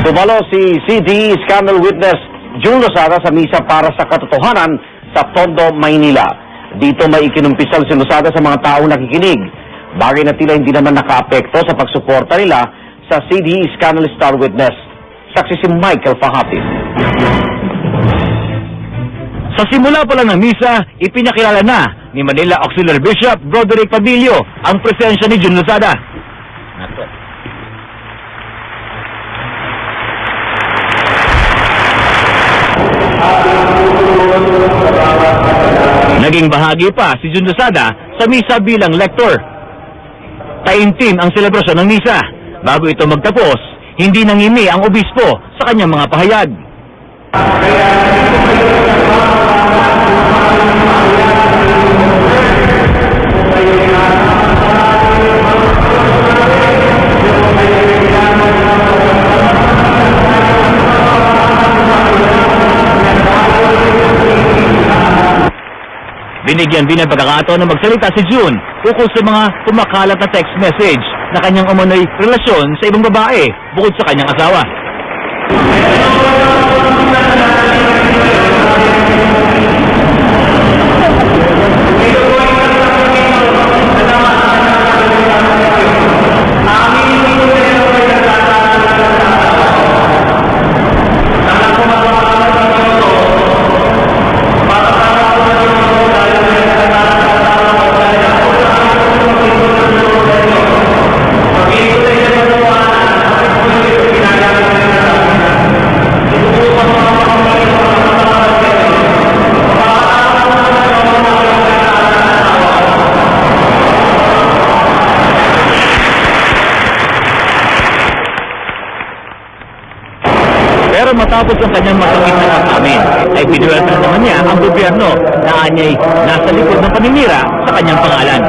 Dumalo si CDE scandal witness June Lozada sa misa para sa katotohanan sa Tondo, Maynila. Dito may ikinumpisal si Lozada sa mga taong nakikinig. Bagay na tila hindi naman nakaapekto sa pagsuporta nila sa CDE scandal star witness. Saksi si Michael Fahapis. Sa simula pa lang ng misa, ipinakilala na ni Manila Auxiliary Bishop Broderick Padillo ang presensya ni June Lozada. Naging bahagi pa si June Lozada sa misa bilang lector. Taimtim ang selebrasyon ng misa. Bago ito magtapos, hindi nangimi ang obispo sa kanyang mga pahayag. Binigyan din ng pagkakataon na magsalita si June ukol sa mga kumakalat na text message na kanyang umano'y relasyon sa ibang babae bukod sa kanyang asawa. Pero matapos ang kanyang masakit na amin, ay pinuwelta naman niya ang gobyerno na anya'y nasa likod ng paninira sa kanyang pangalan.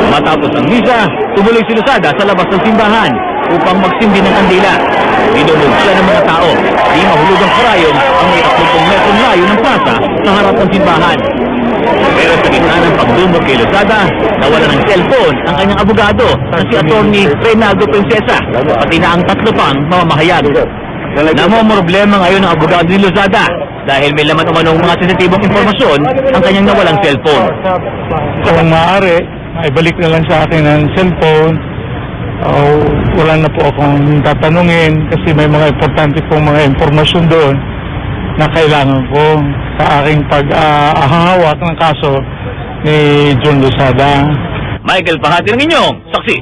Matapos ang misa, tumuloy si Lozada sa labas ng simbahan upang magsindi ng kandila. Dinulog siya ng mga tao. Di mahulog ang karayon ang may 30 metrong layo ng pasa sa harap ng simbahan. Pero sa gitna ng pagdumog kay Lozada, nawala ng cellphone ang kanyang abogado na si Atty. Reynaldo Princesa, pati na ang 3 pang mamamahayag. Namomroblema ngayon ang abogado ni Lozada dahil may laman umanong mga sensitibong informasyon ang kanyang nawalang cellphone. Kung maaari, ibalik na lang sa akin ang cellphone. Wala na po akong tatanungin kasi may mga importante pong mga informasyon doon na kailangan ko sa aking pag-ahawak ng kaso ni June Lozada. Michael Fahapis ng inyong saksi.